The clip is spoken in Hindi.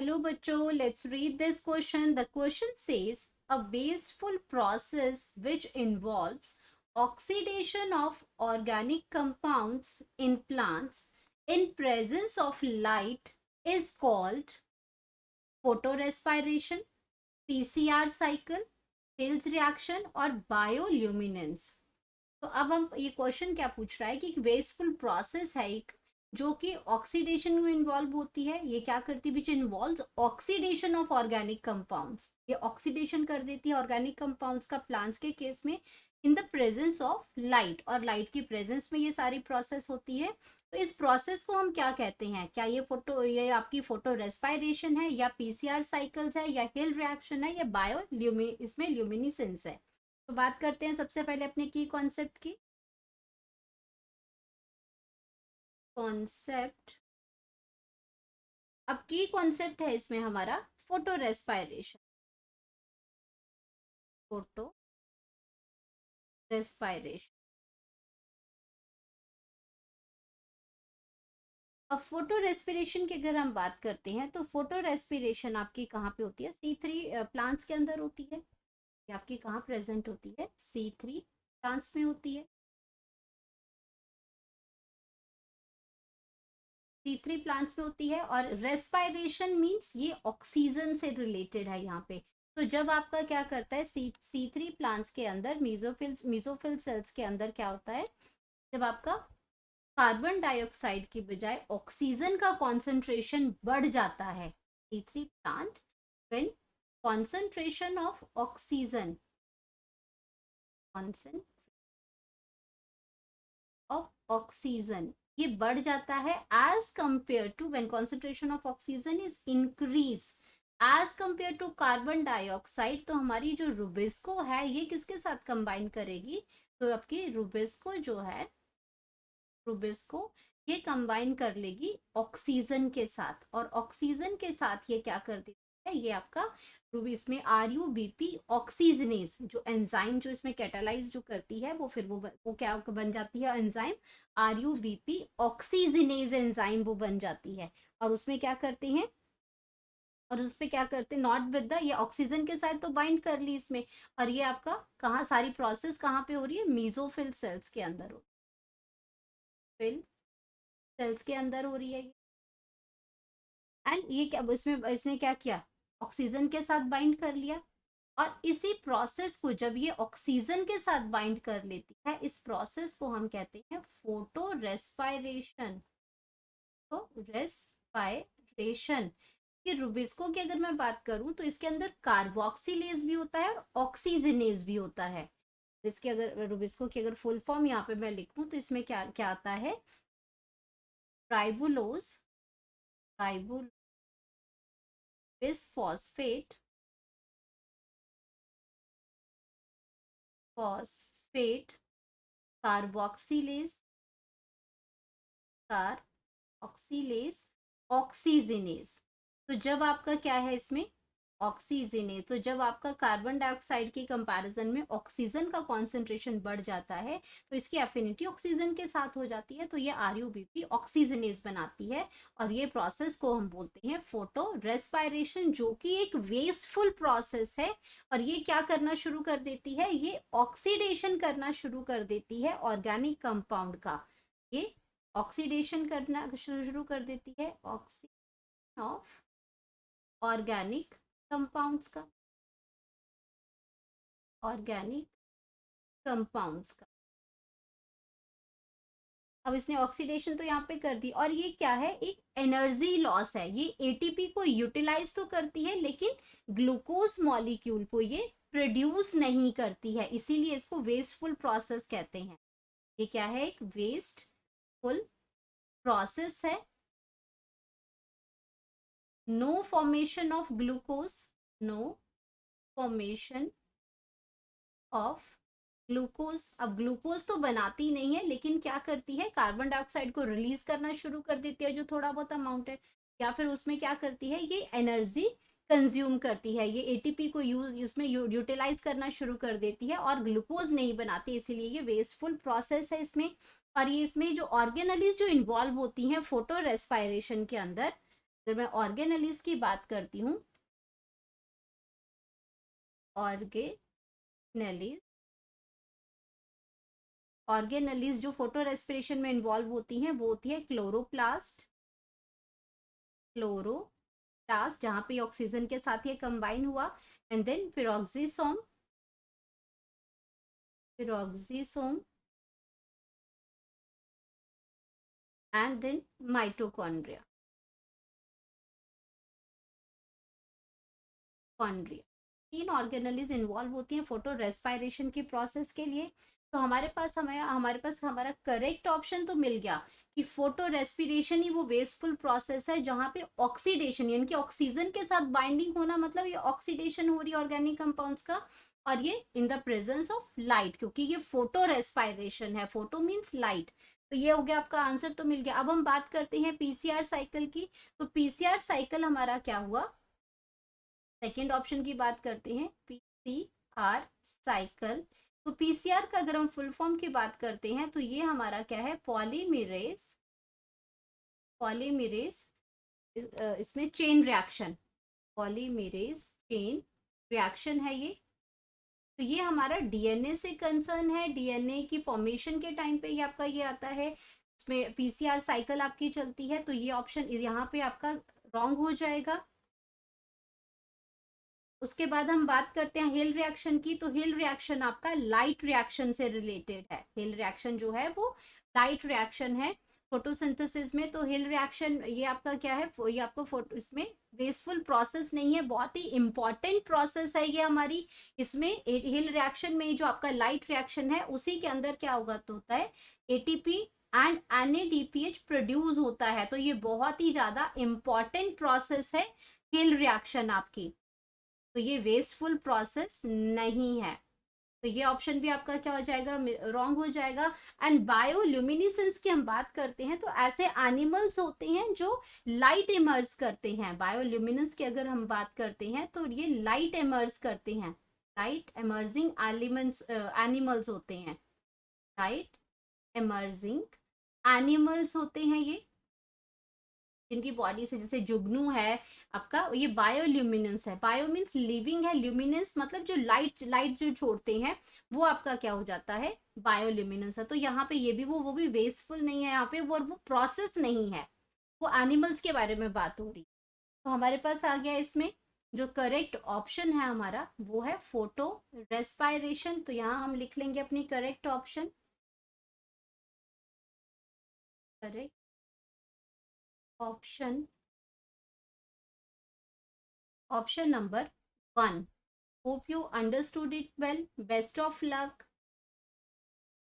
Hello bachcho, let's read this question. The question says a wasteful process which involves oxidation of organic compounds in plants in presence of light is called photorespiration, PCR cycle, Hill's reaction और बायोल्यूमिनेंस। तो अब हम ये क्वेश्चन क्या पूछ रहा है कि एक वेस्टफुल प्रोसेस है एक जो कि ऑक्सीडेशन में इन्वॉल्व होती है। ये क्या करती है? Which involves oxidation of organic compounds. ये ऑक्सीडेशन कर देती है ऑर्गेनिक कंपाउंड्स का प्लांट्स के केस में in the presence of light, और लाइट की प्रेजेंस में ये सारी प्रोसेस होती है। तो इस प्रोसेस को हम क्या कहते हैं? क्या ये आपकी फोटो रेस्पायरेशन है, या पीसीआर साइकिल्स है, या हिल रिएक्शन है, या इसमें ल्यूमिनिसेंस है? तो बात करते हैं सबसे पहले अपने की कॉन्सेप्ट की। कॉन्सेप्ट, अब की कॉन्सेप्ट है इसमें हमारा फोटो रेस्पायरेशन। Photo respiration. अब फोटो रेस्पिरेशन की अगर हम बात करते हैं तो फोटो रेस्पिरेशन आपकी कहाँ पे होती है? C3 प्लांट्स के अंदर होती है। ये आपकी कहाँ प्रेजेंट होती है? C3 प्लांट्स में होती है। C3 प्लांट्स में होती है। और रेस्पायरेशन मीन्स ये ऑक्सीजन से रिलेटेड है यहाँ पे। तो जब आपका क्या करता है C3 प्लांट्स के अंदर मीजोफिल सेल्स के अंदर क्या होता है? जब आपका कार्बन डाइऑक्साइड की बजाय ऑक्सीजन का कॉन्सेंट्रेशन बढ़ जाता है, C3 plant when concentration of oxygen oxygen ये बढ़ जाता है as compare to when concentration of oxygen is increase as compare to carbon dioxide. तो हमारी जो रुबिस्को है ये किसके साथ कंबाइन करेगी? तो आपकी रुबिस्को जो है, रुबिस्को ये कंबाइन कर लेगी ऑक्सीजन के साथ। और ऑक्सीजन के साथ ये क्या कर देती है? ये आपका रूबी इसमें RUBP ऑक्सीजनेज जो एंजाइम जो इसमें कैटालाइज जो करती है वो फिर वो क्या बन जाती है? एंजाइम RUBP ऑक्सीजनेज एंजाइम वो बन जाती है। और उसमें क्या करते हैं? और उसमें क्या करते हैं? नॉट विद द, ये ऑक्सीजन के साथ तो बाइंड कर ली इसमें। और ये आपका कहाँ सारी प्रोसेस कहाँ पे हो रही है? मीजोफिल सेल्स के अंदर हो, फिल सेल्स के अंदर हो रही है। एंड ये क्या इसमें इसने क्या किया? ऑक्सीजन के साथ बाइंड कर लिया। और इसी प्रोसेस को जब ये ऑक्सीजन के साथ बाइंड कर लेती है, इस प्रोसेस को हम कहते हैं फोटो रेस्पायरेशन। तो रेस्पायरेशन कि रुबिस्को की अगर मैं बात करूं तो इसके अंदर कार्बोक्सिलेज भी होता है और ऑक्सीजनेज भी होता है। इसके अगर रुबिस्को की अगर फुल फॉर्म यहाँ पे मैं लिखूं तो इसमें क्या क्या आता है? Ribulose, ribulose bisphosphate, phosphate, carboxylase, carboxylase, oxygenase. तो जब आपका क्या है इसमें? ऑक्सीजनेज। तो जब आपका कार्बन डाइऑक्साइड के कंपैरिजन में ऑक्सीजन का कॉन्सेंट्रेशन बढ़ जाता है तो इसकी एफिनिटी ऑक्सीजन के साथ हो जाती है, तो ये RUBP ऑक्सीजनेज बनाती है। और ये प्रोसेस को हम बोलते हैं फोटो रेस्पायरेशन, जो कि एक वेस्टफुल प्रोसेस है। और ये क्या करना शुरू कर देती है? ये ऑक्सीडेशन करना शुरू कर देती है ऑर्गेनिक कंपाउंड का। ये ऑक्सीडेशन करना शुरू कर देती है ऑक्सीडेशन ऑफ ऑर्गेनिक कंपाउंड्स का, ऑर्गेनिक कंपाउंड्स का। अब इसने ऑक्सीडेशन तो यहाँ पे कर दी, और ये क्या है? एक एनर्जी लॉस है। ये ATP को यूटिलाइज तो करती है लेकिन ग्लूकोज मॉलिक्यूल को ये प्रोड्यूस नहीं करती है, इसीलिए इसको वेस्टफुल प्रोसेस कहते हैं। ये क्या है? एक वेस्टफुल प्रोसेस है। No formation of glucose, no formation of glucose. अब ग्लूकोज तो बनाती नहीं है लेकिन क्या करती है? कार्बन डाइऑक्साइड को रिलीज करना शुरू कर देती है जो थोड़ा बहुत अमाउंट है, या फिर उसमें क्या करती है? ये एनर्जी कंज्यूम करती है, ये ATP को यूज उसमें यूटिलाइज करना शुरू कर देती है और ग्लूकोज नहीं बनाती, इसीलिए ये वेस्टफुल प्रोसेस है इसमें। और ये इसमें जो ऑर्गेनलीज जो इन्वॉल्व होती हैं फोटो रेस्पायरेशन के अंदर, अगर मैं ऑर्गेनेलिस की बात करती हूँ, ऑर्गेनेलिस ऑर्गेनेलिस जो फोटो रेस्पिरेशन में इन्वॉल्व होती हैं वो होती है क्लोरोप्लास्ट जहाँ पे ऑक्सीजन के साथ ये कंबाइन हुआ, and then peroxisome and then mitochondria कॉन्ड्रिया। तीन ऑर्गेनेलिज इन्वॉल्व होती हैं फोटो रेस्पायरेशन की प्रोसेस के लिए। तो हमारे पास हमारा करेक्ट ऑप्शन तो मिल गया कि फोटो रेस्पिरेशन ही वो वेस्टफुल प्रोसेस है जहाँ पे ऑक्सीडेशन यानी कि ऑक्सीजन के साथ बाइंडिंग होना, मतलब ये ऑक्सीडेशन हो रही है ऑर्गेनिक कंपाउंड्स का, और ये in the presence of light, क्योंकि ये फोटो रेस्पायरेशन है, फोटो मीन्स लाइट। तो ये हो गया, आपका आंसर तो मिल गया। अब हम बात करते हैं पीसीआर साइकिल की। तो पीसीआर साइकिल हमारा क्या हुआ, सेकेंड ऑप्शन की बात करते हैं, पीसीआर साइकिल। तो पीसीआर का अगर हम फुल फॉर्म की बात करते हैं तो ये हमारा क्या है, पॉलीमेरेज इसमें chain reaction, polymerase chain reaction है ये। तो ये हमारा डीएनए से कंसर्न है, डीएनए की फॉर्मेशन के टाइम पे ये आपका ये आता है, इसमें पीसीआर साइकिल आपकी चलती है। तो ये ऑप्शन यहाँ पे आपका रॉन्ग हो जाएगा। उसके बाद हम बात करते हैं हिल रिएक्शन की। तो हिल रिएक्शन आपका लाइट रिएक्शन से रिलेटेड है, हिल रिएक्शन जो है वो लाइट रिएक्शन है फोटोसिंथेसिस में। तो हिल रिएक्शन ये आपका क्या है, ये आपको फोटो इसमें वेस्टफुल प्रोसेस नहीं है, बहुत ही इंपॉर्टेंट प्रोसेस है ये हमारी। इसमें हिल रिएक्शन में जो आपका लाइट रिएक्शन है उसी के अंदर क्या होगा, तो होता है एटीपी एंड एनएडीपीएच प्रोड्यूस होता है। तो ये बहुत ही ज्यादा इंपॉर्टेंट प्रोसेस है हिल रिएक्शन आपकी। तो ये वेस्टफुल प्रोसेस नहीं है। तो ये ऑप्शन भी आपका क्या हो जाएगा, रॉन्ग हो जाएगा। एंड बायोल्यूमिनेसेंस की हम बात करते हैं तो ऐसे एनिमल्स होते हैं जो लाइट इमर्स करते हैं। बायोल्यूमिनेंस की अगर हम बात करते हैं तो ये लाइट इमर्स करते हैं, लाइट एमर्जिंग एलिमेंट्स एनिमल्स होते हैं, लाइट एमर्जिंग एनिमल्स होते हैं ये, जिनकी बॉडी से, जैसे जुगनू है आपका, ये बायोल्यूमिनेंस है। बायो मीन्स लिविंग है, ल्यूमिनेंस मतलब जो लाइट लाइट जो छोड़ते हैं वो आपका क्या हो जाता है, बायोल्यूमिनेंस है। तो यहाँ पे ये भी वो भी वेस्टफुल नहीं है यहाँ पे, वो प्रोसेस नहीं है, वो एनिमल्स के बारे में बात हो रही। तो हमारे पास आ गया इसमें जो करेक्ट ऑप्शन है हमारा वो है फोटो रेस्पायरेशन। तो यहाँ हम लिख लेंगे अपनी correct option, correct option, option number 1। Hope you understood it well. Best of luck.